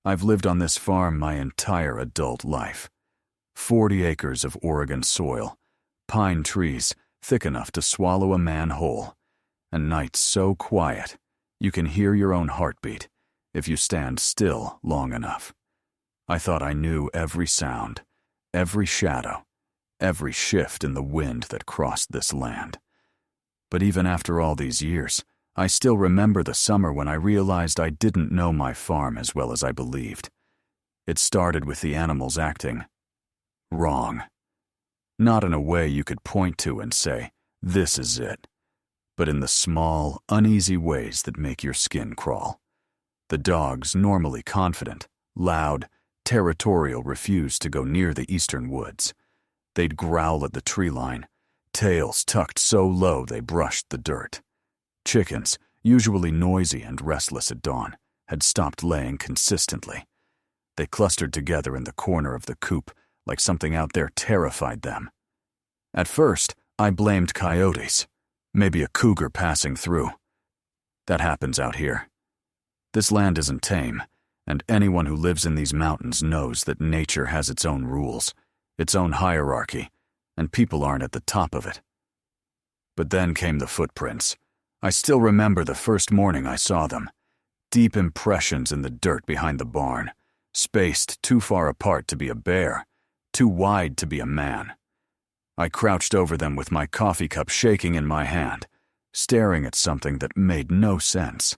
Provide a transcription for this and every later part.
I've lived on this farm my entire adult life. 40 acres of Oregon soil, pine trees thick enough to swallow a man whole, and nights so quiet you can hear your own heartbeat if you stand still long enough. I thought I knew every sound, every shadow, every shift in the wind that crossed this land. But even after all these years, I still remember the summer when I realized I didn't know my farm as well as I believed. It started with the animals acting wrong. Not in a way you could point to and say, this is it, but in the small, uneasy ways that make your skin crawl. The dogs, normally confident, loud, territorial, refused to go near the eastern woods. They'd growl at the tree line, tails tucked so low they brushed the dirt. Chickens, usually noisy and restless at dawn, had stopped laying consistently. They clustered together in the corner of the coop like something out there terrified them. At first, I blamed coyotes, maybe a cougar passing through. That happens out here. This land isn't tame, and anyone who lives in these mountains knows that nature has its own rules, its own hierarchy, and people aren't at the top of it. But then came the footprints. I still remember the first morning I saw them. Deep impressions in the dirt behind the barn, spaced too far apart to be a bear, too wide to be a man. I crouched over them with my coffee cup shaking in my hand, staring at something that made no sense.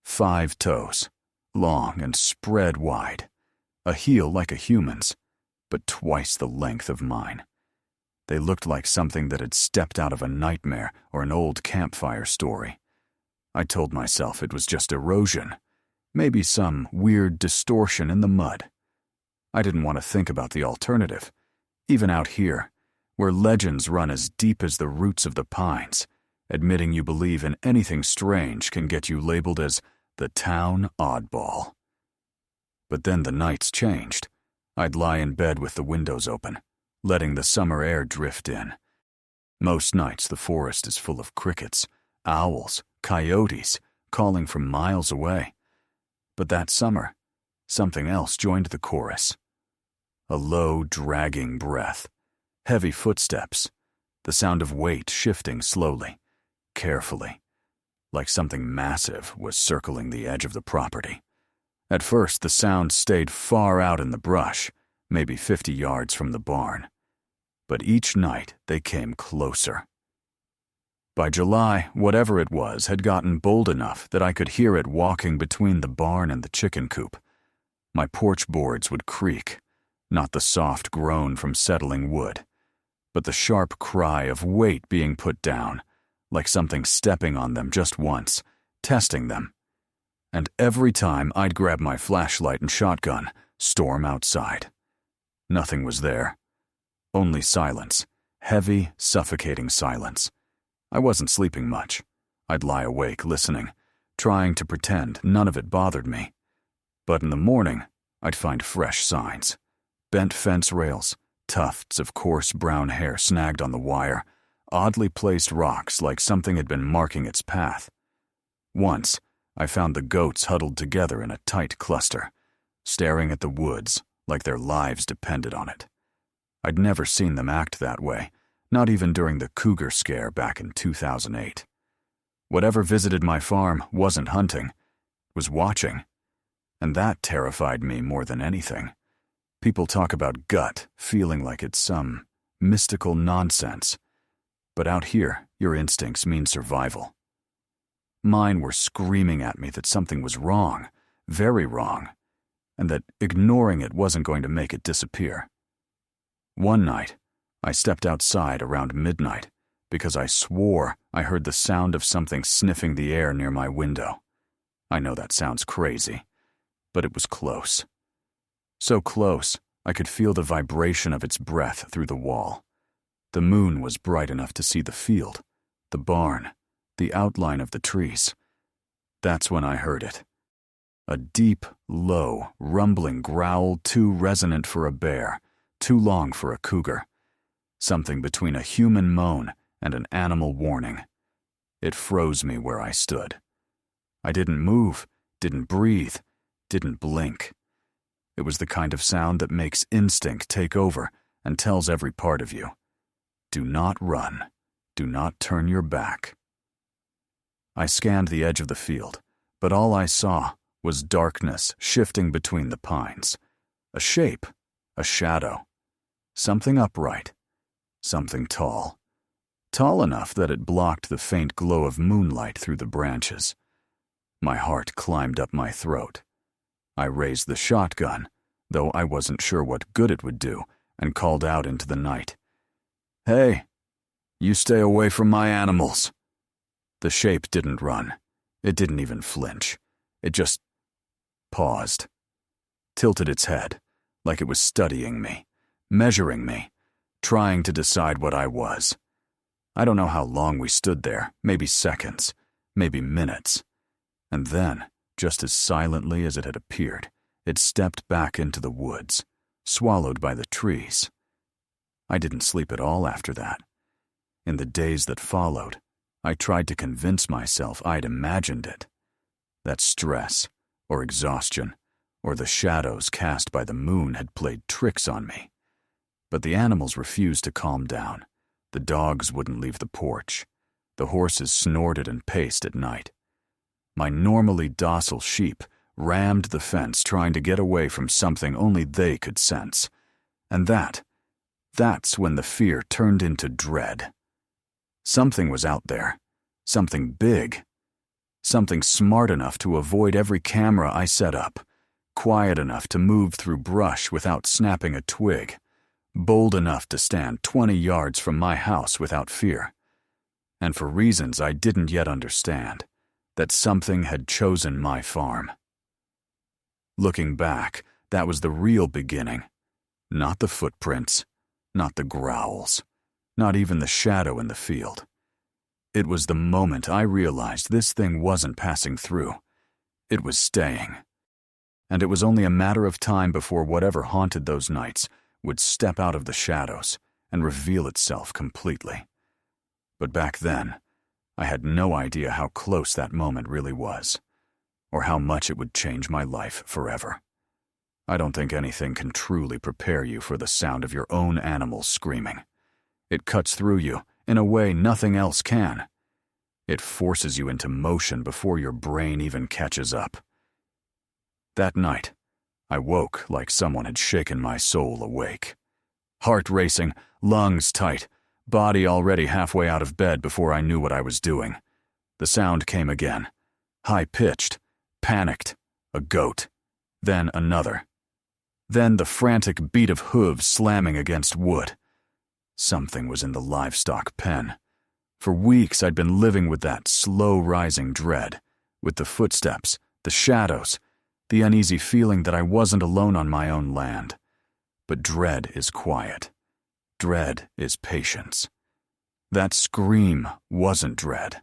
5 toes, long and spread wide, a heel like a human's, but twice the length of mine. They looked like something that had stepped out of a nightmare or an old campfire story. I told myself it was just erosion, maybe some weird distortion in the mud. I didn't want to think about the alternative. Even out here, where legends run as deep as the roots of the pines, admitting you believe in anything strange can get you labeled as the town oddball. But then the nights changed. I'd lie in bed with the windows open, letting the summer air drift in. Most nights the forest is full of crickets, owls, coyotes, calling from miles away. But that summer, something else joined the chorus. A low, dragging breath, heavy footsteps, the sound of weight shifting slowly, carefully, like something massive was circling the edge of the property. At first, the sound stayed far out in the brush, maybe 50 yards from the barn. But each night they came closer. By July, whatever it was had gotten bold enough that I could hear it walking between the barn and the chicken coop. My porch boards would creak, not the soft groan from settling wood, but the sharp cry of weight being put down, like something stepping on them just once, testing them. And every time I'd grab my flashlight and shotgun, storm outside. Nothing was there. Only silence, heavy, suffocating silence. I wasn't sleeping much. I'd lie awake listening, trying to pretend none of it bothered me. But in the morning, I'd find fresh signs. Bent fence rails, tufts of coarse brown hair snagged on the wire, oddly placed rocks like something had been marking its path. Once, I found the goats huddled together in a tight cluster, staring at the woods like their lives depended on it. I'd never seen them act that way, not even during the cougar scare back in 2008. Whatever visited my farm wasn't hunting, was watching, and that terrified me more than anything. People talk about gut feeling like it's some mystical nonsense, but out here, your instincts mean survival. Mine were screaming at me that something was wrong, very wrong, and that ignoring it wasn't going to make it disappear. One night, I stepped outside around midnight because I swore I heard the sound of something sniffing the air near my window. I know that sounds crazy, but it was close. So close, I could feel the vibration of its breath through the wall. The moon was bright enough to see the field, the barn, the outline of the trees. That's when I heard it. A deep, low, rumbling growl too resonant for a bear, too long for a cougar. Something between a human moan and an animal warning. It froze me where I stood. I didn't move, didn't breathe, didn't blink. It was the kind of sound that makes instinct take over and tells every part of you. Do not run. Do not turn your back. I scanned the edge of the field, but all I saw was darkness shifting between the pines. A shape, a shadow. Something upright. Something tall. Tall enough that it blocked the faint glow of moonlight through the branches. My heart climbed up my throat. I raised the shotgun, though I wasn't sure what good it would do, and called out into the night. Hey, you stay away from my animals. The shape didn't run. It didn't even flinch. It just paused, tilted its head, like it was studying me, measuring me, trying to decide what I was. I don't know how long we stood there, maybe seconds, maybe minutes. And then, just as silently as it had appeared, it stepped back into the woods, swallowed by the trees. I didn't sleep at all after that. In the days that followed, I tried to convince myself I'd imagined it. That stress, or exhaustion, or the shadows cast by the moon had played tricks on me. But the animals refused to calm down. The dogs wouldn't leave the porch. The horses snorted and paced at night. My normally docile sheep rammed the fence trying to get away from something only they could sense. And that's when the fear turned into dread. Something was out there. Something big. Something smart enough to avoid every camera I set up. Quiet enough to move through brush without snapping a twig. Bold enough to stand 20 yards from my house without fear. And for reasons I didn't yet understand, that something had chosen my farm. Looking back, that was the real beginning. Not the footprints, not the growls, not even the shadow in the field. It was the moment I realized this thing wasn't passing through. It was staying. And it was only a matter of time before whatever haunted those nights would step out of the shadows and reveal itself completely. But back then, I had no idea how close that moment really was, or how much it would change my life forever. I don't think anything can truly prepare you for the sound of your own animals screaming. It cuts through you in a way nothing else can. It forces you into motion before your brain even catches up. That night, I woke like someone had shaken my soul awake. Heart racing, lungs tight, body already halfway out of bed before I knew what I was doing. The sound came again, high-pitched, panicked, a goat, then another. Then the frantic beat of hooves slamming against wood. Something was in the livestock pen. For weeks I'd been living with that slow-rising dread, with the footsteps, the shadows, the uneasy feeling that I wasn't alone on my own land. But dread is quiet. Dread is patience. That scream wasn't dread.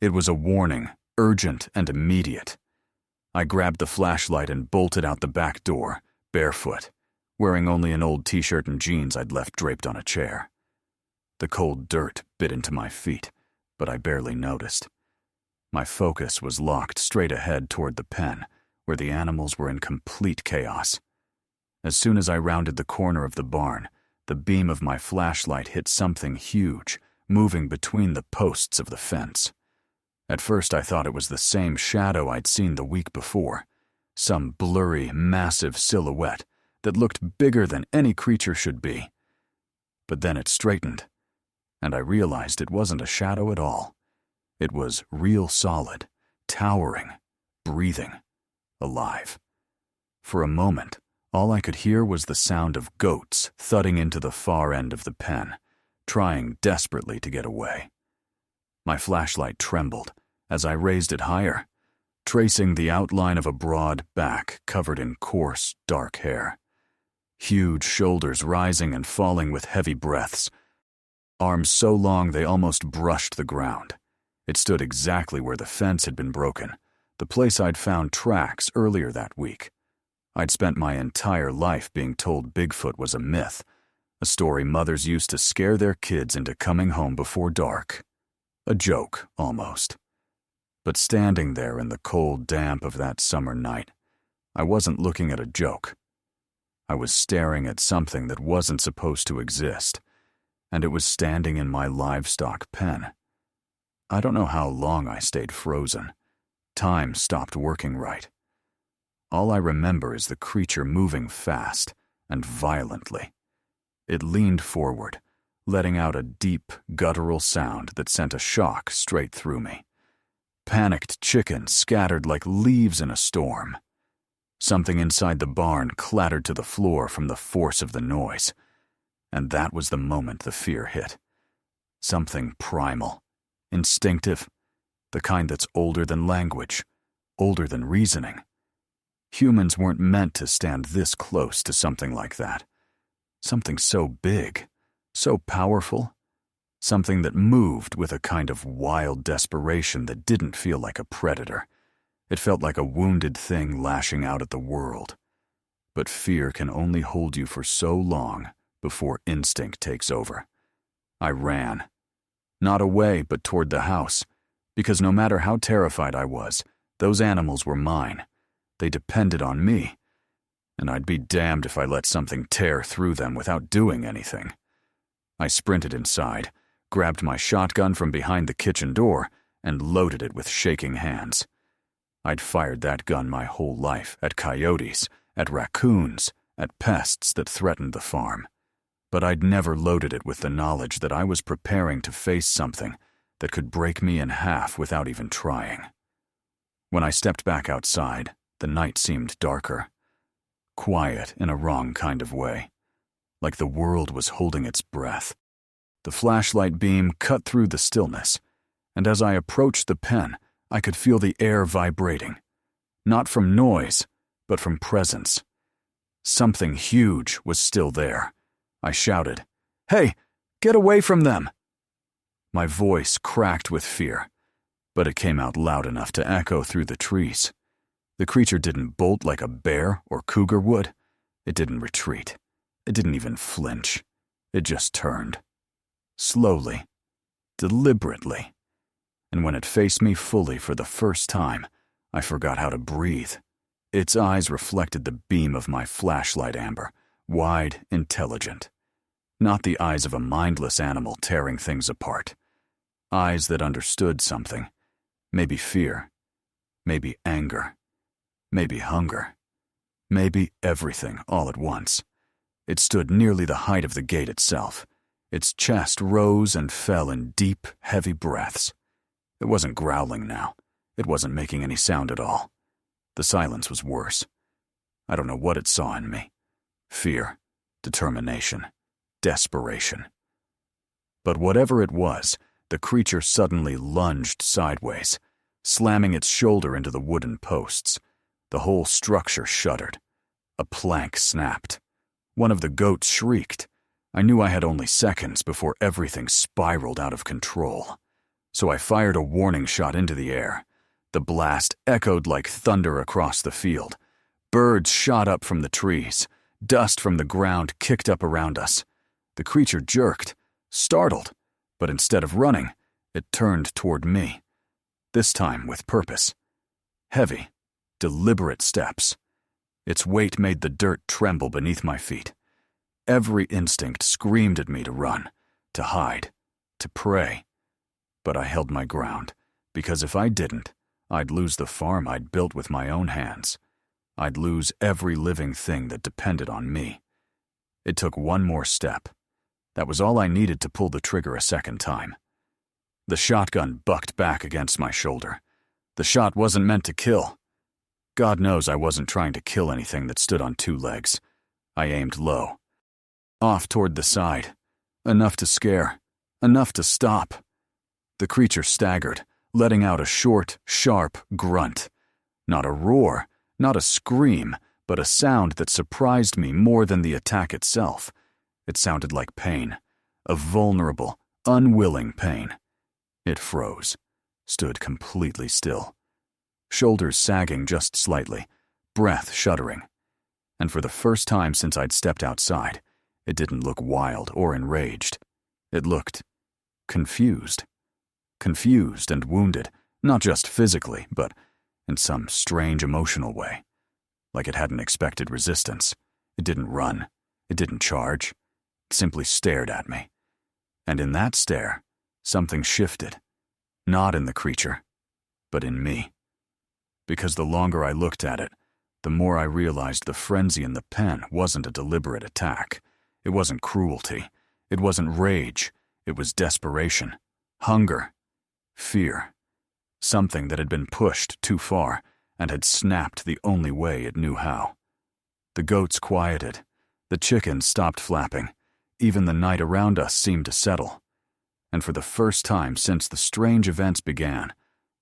It was a warning, urgent and immediate. I grabbed the flashlight and bolted out the back door, barefoot, wearing only an old t-shirt and jeans I'd left draped on a chair. The cold dirt bit into my feet, but I barely noticed. My focus was locked straight ahead toward the pen, where the animals were in complete chaos. As soon as I rounded the corner of the barn, the beam of my flashlight hit something huge, moving between the posts of the fence. At first I thought it was the same shadow I'd seen the week before, some blurry, massive silhouette that looked bigger than any creature should be. But then it straightened, and I realized it wasn't a shadow at all. It was real solid, towering, breathing, alive. For a moment, all I could hear was the sound of goats thudding into the far end of the pen, trying desperately to get away. My flashlight trembled as I raised it higher, tracing the outline of a broad back covered in coarse, dark hair. Huge shoulders rising and falling with heavy breaths. Arms so long they almost brushed the ground. It stood exactly where the fence had been broken, the place I'd found tracks earlier that week. I'd spent my entire life being told Bigfoot was a myth, a story mothers used to scare their kids into coming home before dark. A joke, almost. But standing there in the cold damp of that summer night, I wasn't looking at a joke. I was staring at something that wasn't supposed to exist, and it was standing in my livestock pen. I don't know how long I stayed frozen. Time stopped working right. All I remember is the creature moving fast and violently. It leaned forward, letting out a deep, guttural sound that sent a shock straight through me. Panicked chickens scattered like leaves in a storm. Something inside the barn clattered to the floor from the force of the noise, and that was the moment the fear hit. Something primal, instinctive, the kind that's older than language, older than reasoning. Humans weren't meant to stand this close to something like that. Something so big, so powerful, something that moved with a kind of wild desperation that didn't feel like a predator. It felt like a wounded thing lashing out at the world. But fear can only hold you for so long before instinct takes over. I ran. Not away, but toward the house, because no matter how terrified I was, those animals were mine. They depended on me, and I'd be damned if I let something tear through them without doing anything. I sprinted inside, grabbed my shotgun from behind the kitchen door, and loaded it with shaking hands. I'd fired that gun my whole life, at coyotes, at raccoons, at pests that threatened the farm. But I'd never loaded it with the knowledge that I was preparing to face something that could break me in half without even trying. When I stepped back outside, the night seemed darker. Quiet in a wrong kind of way, like the world was holding its breath. The flashlight beam cut through the stillness, and as I approached the pen, I could feel the air vibrating. Not from noise, but from presence. Something huge was still there. I shouted, "Hey, get away from them!" My voice cracked with fear, but it came out loud enough to echo through the trees. The creature didn't bolt like a bear or cougar would. It didn't retreat. It didn't even flinch. It just turned. Slowly. Deliberately. And when it faced me fully for the first time, I forgot how to breathe. Its eyes reflected the beam of my flashlight amber, wide, intelligent. Not the eyes of a mindless animal tearing things apart. Eyes that understood something. Maybe fear. Maybe anger. Maybe hunger. Maybe everything all at once. It stood nearly the height of the gate itself. Its chest rose and fell in deep, heavy breaths. It wasn't growling now. It wasn't making any sound at all. The silence was worse. I don't know what it saw in me. Fear, determination, desperation. But whatever it was, the creature suddenly lunged sideways, slamming its shoulder into the wooden posts. The whole structure shuddered. A plank snapped. One of the goats shrieked. I knew I had only seconds before everything spiraled out of control. So I fired a warning shot into the air. The blast echoed like thunder across the field. Birds shot up from the trees. Dust from the ground kicked up around us. The creature jerked, startled, but instead of running, it turned toward me. This time with purpose. Heavy, deliberate steps. Its weight made the dirt tremble beneath my feet. Every instinct screamed at me to run, to hide, to pray. But I held my ground, because if I didn't, I'd lose the farm I'd built with my own hands. I'd lose every living thing that depended on me. It took one more step. That was all I needed to pull the trigger a second time. The shotgun bucked back against my shoulder. The shot wasn't meant to kill. God knows I wasn't trying to kill anything that stood on two legs. I aimed low. Off toward the side. Enough to scare. Enough to stop. The creature staggered, letting out a short, sharp grunt. Not a roar, not a scream, but a sound that surprised me more than the attack itself. It sounded like pain. A vulnerable, unwilling pain. It froze. Stood completely still. Shoulders sagging just slightly, breath shuddering. And for the first time since I'd stepped outside, it didn't look wild or enraged. It looked confused. Confused and wounded, not just physically, but in some strange emotional way. Like it hadn't expected resistance. It didn't run. It didn't charge. It simply stared at me. And in that stare, something shifted. Not in the creature, but in me. Because the longer I looked at it, the more I realized the frenzy in the pen wasn't a deliberate attack. It wasn't cruelty. It wasn't rage. It was desperation, hunger, fear. Something that had been pushed too far and had snapped the only way it knew how. The goats quieted. The chickens stopped flapping. Even the night around us seemed to settle. And for the first time since the strange events began,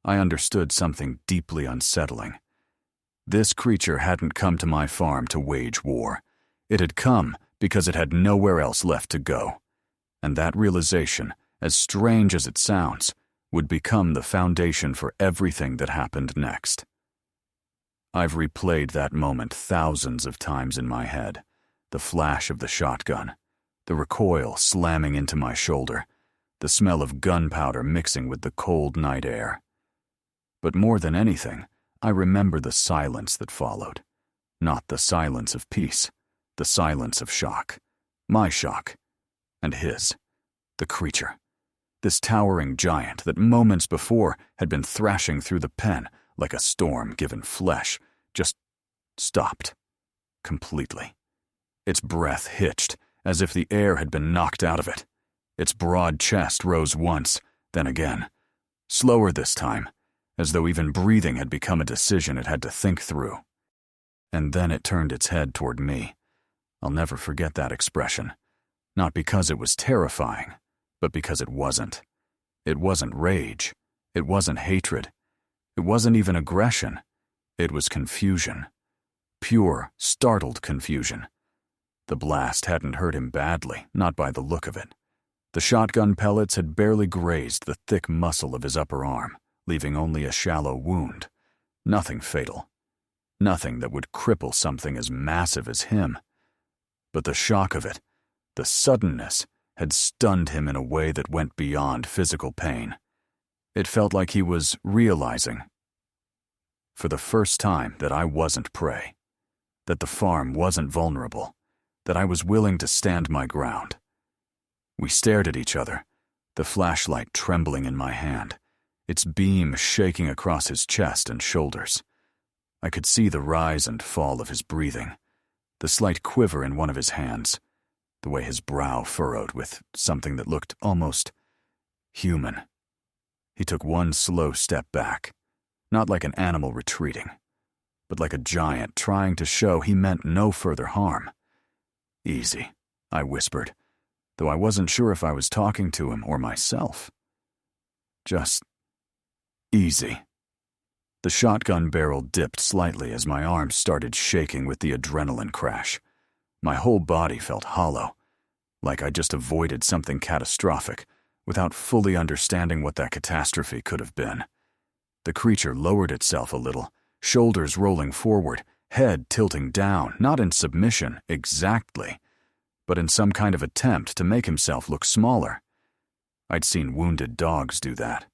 I understood something deeply unsettling. This creature hadn't come to my farm to wage war. It had come because it had nowhere else left to go. And that realization, as strange as it sounds, would become the foundation for everything that happened next. I've replayed that moment thousands of times in my head. The flash of the shotgun, the recoil slamming into my shoulder, the smell of gunpowder mixing with the cold night air. But more than anything, I remember the silence that followed. Not the silence of peace, the silence of shock. My shock. And his. The creature. This towering giant that moments before had been thrashing through the pen like a storm given flesh, just stopped. Completely. Its breath hitched, as if the air had been knocked out of it. Its broad chest rose once, then again. Slower this time, as though even breathing had become a decision it had to think through. And then it turned its head toward me. I'll never forget that expression. Not because it was terrifying, but because it wasn't. It wasn't rage. It wasn't hatred. It wasn't even aggression. It was confusion. Pure, startled confusion. The blast hadn't hurt him badly, not by the look of it. The shotgun pellets had barely grazed the thick muscle of his upper arm, leaving only a shallow wound. Nothing fatal. Nothing that would cripple something as massive as him. But the shock of it, the suddenness, had stunned him in a way that went beyond physical pain. It felt like he was realizing, for the first time, that I wasn't prey, that the farm wasn't vulnerable, that I was willing to stand my ground. We stared at each other, the flashlight trembling in my hand, its beam shaking across his chest and shoulders. I could see the rise and fall of his breathing, the slight quiver in one of his hands, the way his brow furrowed with something that looked almost human. He took one slow step back, not like an animal retreating, but like a giant trying to show he meant no further harm. "Easy," I whispered, though I wasn't sure if I was talking to him or myself. Just easy. The shotgun barrel dipped slightly as my arms started shaking with the adrenaline crash. My whole body felt hollow, like I just avoided something catastrophic without fully understanding what that catastrophe could have been. The creature lowered itself a little, shoulders rolling forward, head tilting down, not in submission exactly, but in some kind of attempt to make himself look smaller. I'd seen wounded dogs do that,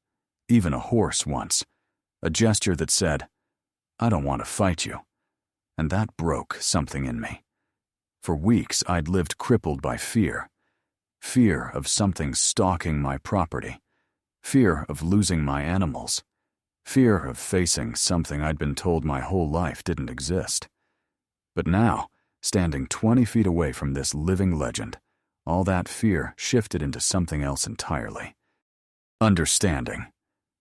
even a horse once, a gesture that said, "I don't want to fight you," and that broke something in me. For weeks I'd lived crippled by fear. Fear of something stalking my property. Fear of losing my animals. Fear of facing something I'd been told my whole life didn't exist. But now, standing 20 feet away from this living legend, all that fear shifted into something else entirely. Understanding.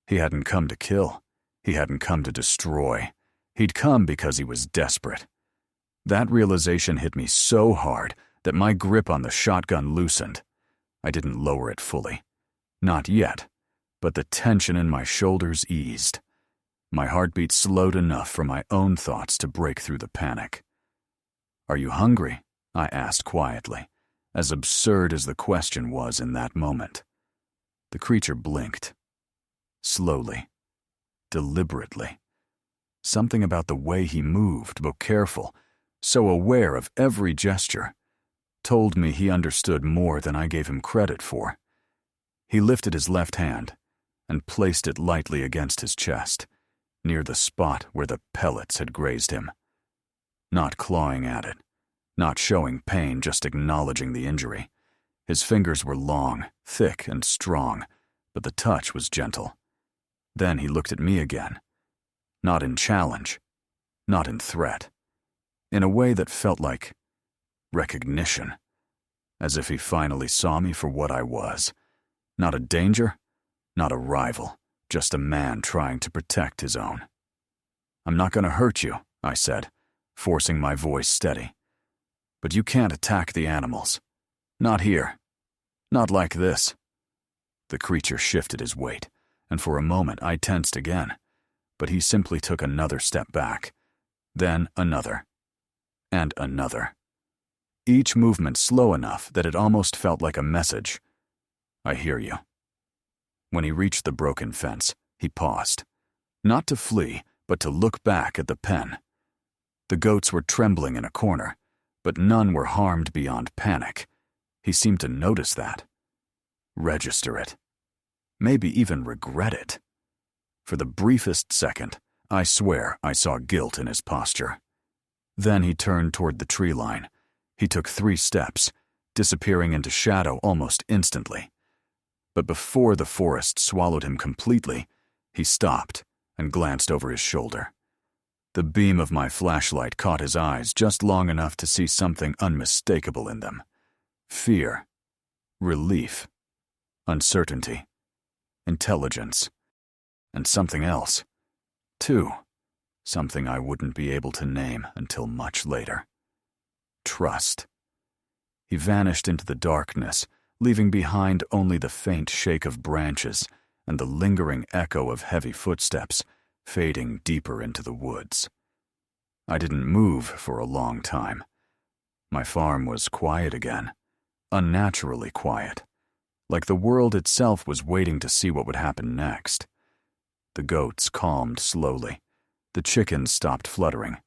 He hadn't come to kill. He hadn't come to destroy. He'd come because he was desperate. That realization hit me so hard that my grip on the shotgun loosened. I didn't lower it fully. Not yet, but the tension in my shoulders eased. My heartbeat slowed enough for my own thoughts to break through the panic. "Are you hungry?" I asked quietly, as absurd as the question was in that moment. The creature blinked. Slowly. Deliberately. Something about the way he moved, though careful, so aware of every gesture, told me he understood more than I gave him credit for. He lifted his left hand and placed it lightly against his chest, near the spot where the pellets had grazed him. Not clawing at it, not showing pain, just acknowledging the injury. His fingers were long, thick, and strong, but the touch was gentle. Then he looked at me again. Not in challenge, not in threat. In a way that felt like recognition, as if he finally saw me for what I was. Not a danger, not a rival, just a man trying to protect his own. "I'm not going to hurt you," I said, forcing my voice steady. "But you can't attack the animals. Not here. Not like this." The creature shifted his weight, and for a moment I tensed again, but he simply took another step back, then another, and another. Each movement slow enough that it almost felt like a message. "I hear you." When he reached the broken fence, he paused. Not to flee, but to look back at the pen. The goats were trembling in a corner, but none were harmed beyond panic. He seemed to notice that. Register it. Maybe even regret it. For the briefest second, I swear I saw guilt in his posture. Then he turned toward the tree line. He took 3 steps, disappearing into shadow almost instantly. But before the forest swallowed him completely, he stopped and glanced over his shoulder. The beam of my flashlight caught his eyes just long enough to see something unmistakable in them. Fear, relief, uncertainty, intelligence, and something else, too, something I wouldn't be able to name until much later. Trust. He vanished into the darkness, leaving behind only the faint shake of branches and the lingering echo of heavy footsteps fading deeper into the woods. I didn't move for a long time. My farm was quiet again, unnaturally quiet, like the world itself was waiting to see what would happen next. The goats calmed slowly. The chickens stopped fluttering.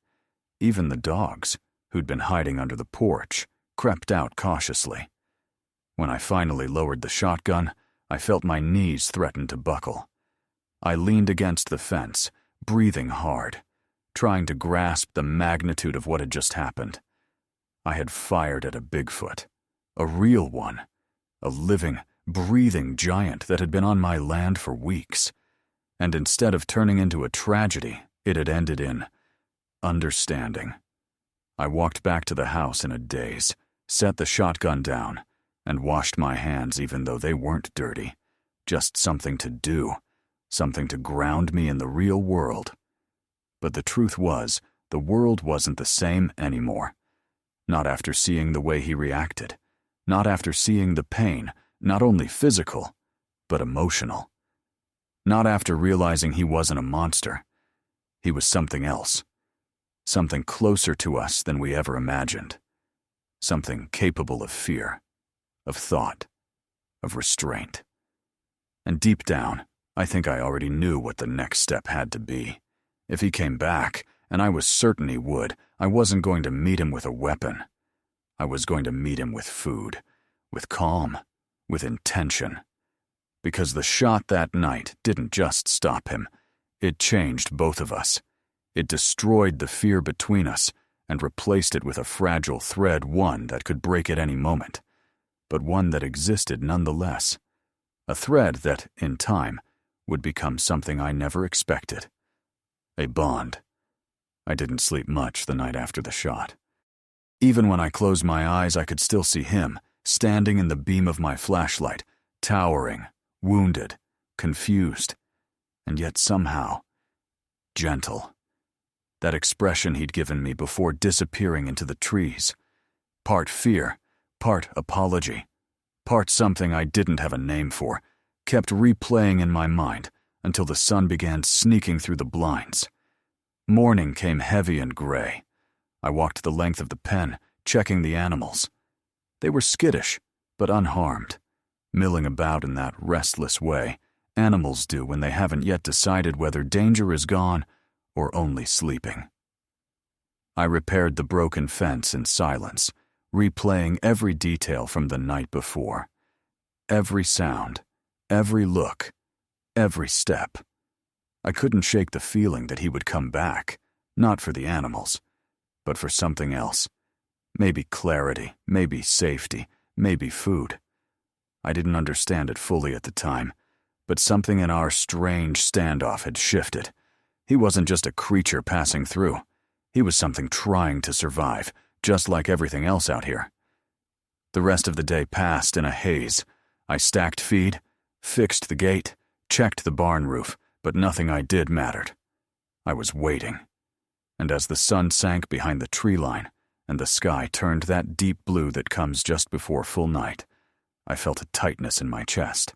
Even the dogs, who'd been hiding under the porch, crept out cautiously. When I finally lowered the shotgun, I felt my knees threaten to buckle. I leaned against the fence, breathing hard, trying to grasp the magnitude of what had just happened. I had fired at a Bigfoot, a real one, a living, breathing giant that had been on my land for weeks. And instead of turning into a tragedy, it had ended in understanding. I walked back to the house in a daze, set the shotgun down, and washed my hands even though they weren't dirty. Just something to do, something to ground me in the real world. But the truth was, the world wasn't the same anymore. Not after seeing the way he reacted. Not after seeing the pain, not only physical, but emotional. Not after realizing he wasn't a monster. He was something else. Something closer to us than we ever imagined. Something capable of fear, of thought, of restraint. And deep down, I think I already knew what the next step had to be. If he came back, and I was certain he would, I wasn't going to meet him with a weapon. I was going to meet him with food, with calm, with intention. Because the shot that night didn't just stop him. It changed both of us. It destroyed the fear between us and replaced it with a fragile thread, one that could break at any moment, but one that existed nonetheless. A thread that, in time, would become something I never expected. A bond. I didn't sleep much the night after the shot. Even when I closed my eyes, I could still see him, standing in the beam of my flashlight, towering, wounded, confused, and yet somehow gentle. That expression he'd given me before disappearing into the trees. Part fear, part apology, part something I didn't have a name for, kept replaying in my mind until the sun began sneaking through the blinds. Morning came heavy and gray. I walked the length of the pen, checking the animals. They were skittish, but unharmed, milling about in that restless way animals do when they haven't yet decided whether danger is gone or only sleeping. I repaired the broken fence in silence, replaying every detail from the night before. Every sound, every look, every step. I couldn't shake the feeling that he would come back, not for the animals, but for something else. Maybe clarity, maybe safety, maybe food. I didn't understand it fully at the time, but something in our strange standoff had shifted. He wasn't just a creature passing through. He was something trying to survive, just like everything else out here. The rest of the day passed in a haze. I stacked feed, fixed the gate, checked the barn roof, but nothing I did mattered. I was waiting. And as the sun sank behind the tree line, and the sky turned that deep blue that comes just before full night, I felt a tightness in my chest.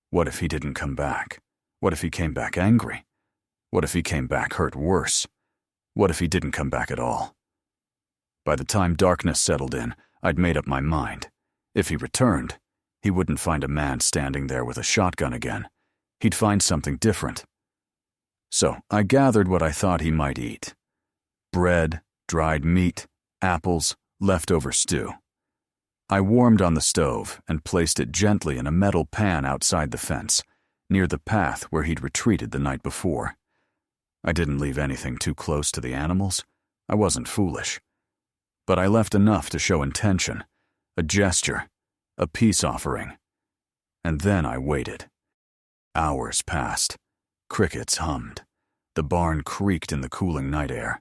What if he didn't come back? What if he came back angry? What if he came back hurt worse? What if he didn't come back at all? By the time darkness settled in, I'd made up my mind. If he returned, he wouldn't find a man standing there with a shotgun again. He'd find something different. So I gathered what I thought he might eat. Bread, dried meat, apples, leftover stew. I warmed on the stove and placed it gently in a metal pan outside the fence, near the path where he'd retreated the night before. I didn't leave anything too close to the animals. I wasn't foolish. But I left enough to show intention, a gesture, a peace offering. And then I waited. Hours passed. Crickets hummed. The barn creaked in the cooling night air.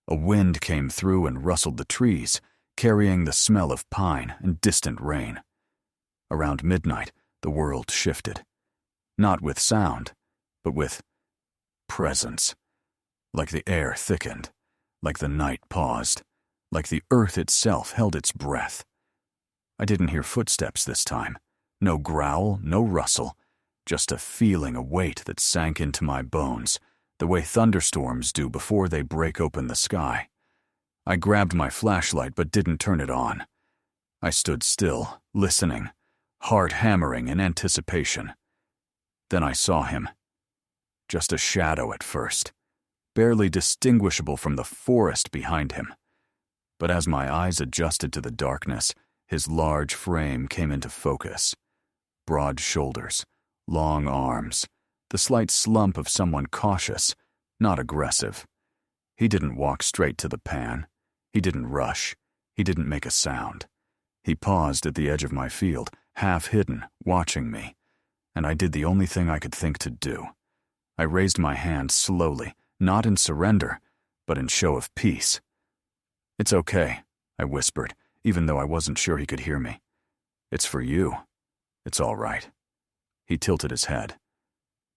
A wind came through and rustled the trees, carrying the smell of pine and distant rain. Around midnight, the world shifted. Not with sound, but with presence. Like the air thickened, like the night paused, like the earth itself held its breath. I didn't hear footsteps this time. No growl, no rustle, just a feeling, a weight that sank into my bones, the way thunderstorms do before they break open the sky. I grabbed my flashlight but didn't turn it on. I stood still, listening, heart hammering in anticipation. Then I saw him. Just a shadow at first, barely distinguishable from the forest behind him. But as my eyes adjusted to the darkness, his large frame came into focus. Broad shoulders, long arms, the slight slump of someone cautious, not aggressive. He didn't walk straight to the pan. He didn't rush. He didn't make a sound. He paused at the edge of my field, half hidden, watching me. And I did the only thing I could think to do. I raised my hand slowly, not in surrender, but in show of peace. "It's okay," I whispered, even though I wasn't sure he could hear me. "It's for you. It's all right." He tilted his head.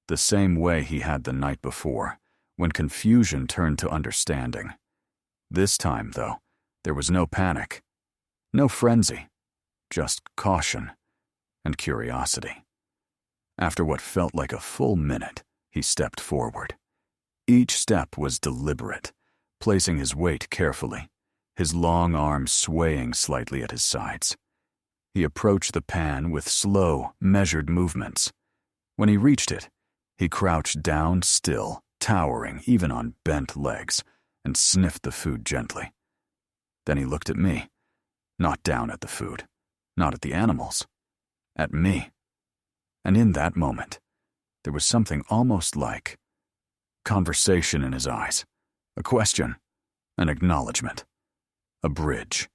The same way he had the night before, when confusion turned to understanding. This time, though, there was no panic, no frenzy, just caution and curiosity. After what felt like a full minute, he stepped forward. Each step was deliberate, placing his weight carefully, his long arms swaying slightly at his sides. He approached the pan with slow, measured movements. When he reached it, he crouched down still, towering even on bent legs, and sniffed the food gently. Then he looked at me, not down at the food, not at the animals, at me. And in that moment, there was something almost like conversation in his eyes, a question, an acknowledgement, a bridge.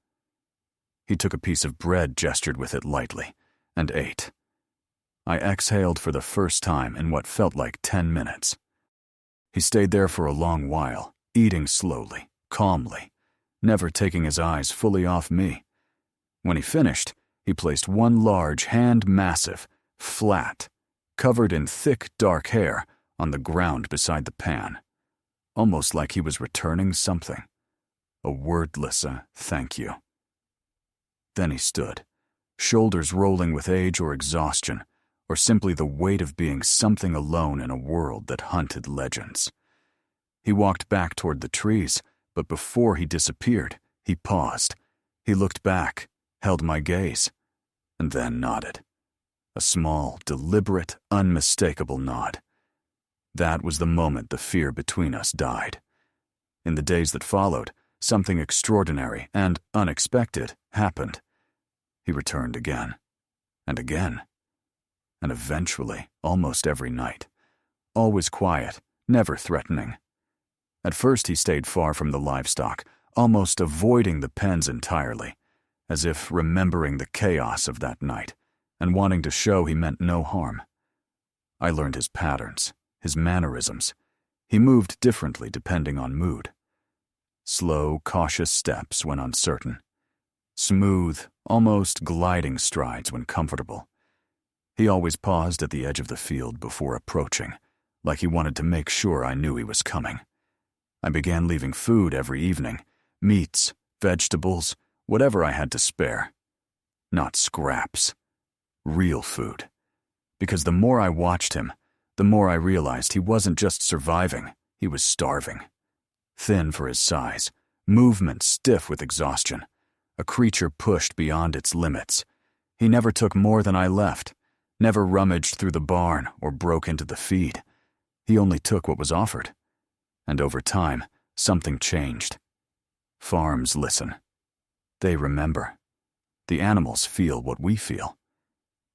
He took a piece of bread, gestured with it lightly, and ate. I exhaled for the first time in what felt like 10 minutes. He stayed there for a long while, eating slowly, calmly, never taking his eyes fully off me. When he finished, he placed one large hand, massive, flat, covered in thick, dark hair, on the ground beside the pan, almost like he was returning something, a wordless thank you. Then he stood, shoulders rolling with age or exhaustion, or simply the weight of being something alone in a world that hunted legends. He walked back toward the trees, but before he disappeared, he paused. He looked back, held my gaze, and then nodded. A small, deliberate, unmistakable nod. That was the moment the fear between us died. In the days that followed, something extraordinary and unexpected happened. He returned again, and again, and eventually, almost every night. Always quiet, never threatening. At first he stayed far from the livestock, almost avoiding the pens entirely, as if remembering the chaos of that night and wanting to show he meant no harm. I learned his patterns, his mannerisms. He moved differently depending on mood. Slow, cautious steps when uncertain. Smooth, almost gliding strides when comfortable. He always paused at the edge of the field before approaching, like he wanted to make sure I knew he was coming. I began leaving food every evening, meats, vegetables, whatever I had to spare. Not scraps. Real food. Because the more I watched him, the more I realized he wasn't just surviving, he was starving. Thin for his size, movement stiff with exhaustion, a creature pushed beyond its limits. He never took more than I left, never rummaged through the barn or broke into the feed. He only took what was offered. And over time, something changed. Farms listen. They remember. The animals feel what we feel.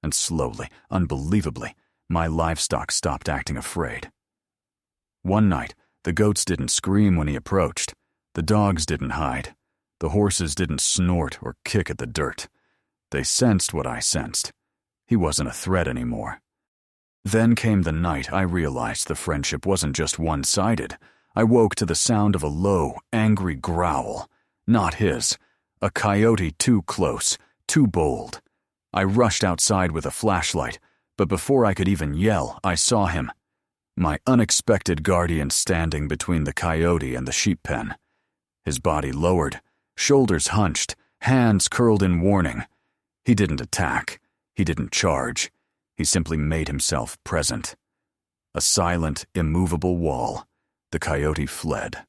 And slowly, unbelievably, my livestock stopped acting afraid. One night, the goats didn't scream when he approached. The dogs didn't hide. The horses didn't snort or kick at the dirt. They sensed what I sensed. He wasn't a threat anymore. Then came the night I realized the friendship wasn't just one-sided. I woke to the sound of a low, angry growl. Not his. A coyote too close, too bold. I rushed outside with a flashlight, but before I could even yell, I saw him. My unexpected guardian standing between the coyote and the sheep pen. His body lowered, shoulders hunched, hands curled in warning. He didn't attack. He didn't charge. He simply made himself present. A silent, immovable wall. The coyote fled.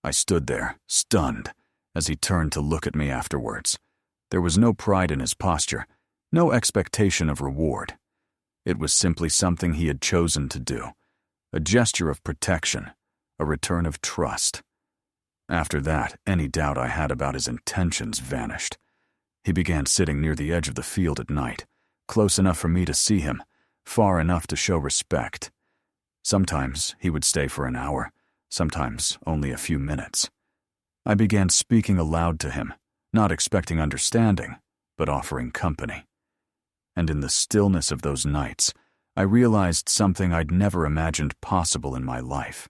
I stood there, stunned, as he turned to look at me afterwards. There was no pride in his posture, no expectation of reward. It was simply something he had chosen to do, a gesture of protection, a return of trust. After that, any doubt I had about his intentions vanished. He began sitting near the edge of the field at night, close enough for me to see him, far enough to show respect. Sometimes he would stay for an hour, sometimes only a few minutes. I began speaking aloud to him, not expecting understanding, but offering company. And in the stillness of those nights, I realized something I'd never imagined possible in my life.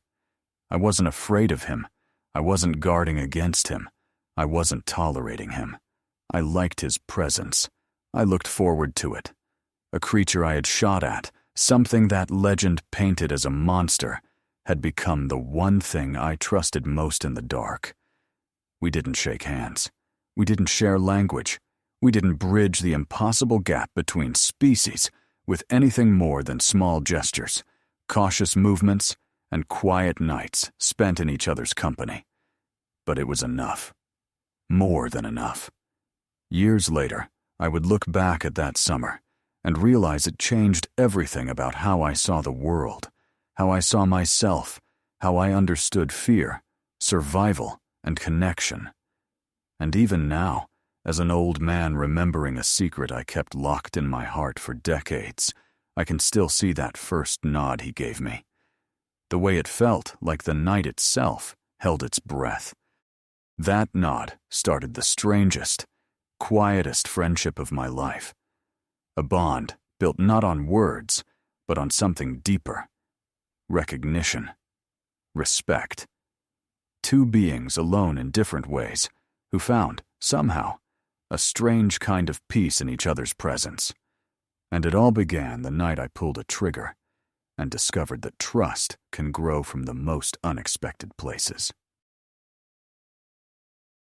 I wasn't afraid of him. I wasn't guarding against him. I wasn't tolerating him. I liked his presence. I looked forward to it. A creature I had shot at, something that legend painted as a monster, had become the one thing I trusted most in the dark. We didn't shake hands. We didn't share language. We didn't bridge the impossible gap between species with anything more than small gestures, cautious movements, and quiet nights spent in each other's company. But it was enough. More than enough. Years later, I would look back at that summer and realize it changed everything about how I saw the world, how I saw myself, how I understood fear, survival, and connection. And even now, as an old man remembering a secret I kept locked in my heart for decades, I can still see that first nod he gave me. The way it felt like the night itself held its breath. That nod started the strangest, quietest friendship of my life. A bond built not on words, but on something deeper. Recognition. Respect. Two beings alone in different ways, who found, somehow, a strange kind of peace in each other's presence. And it all began the night I pulled a trigger and discovered that trust can grow from the most unexpected places.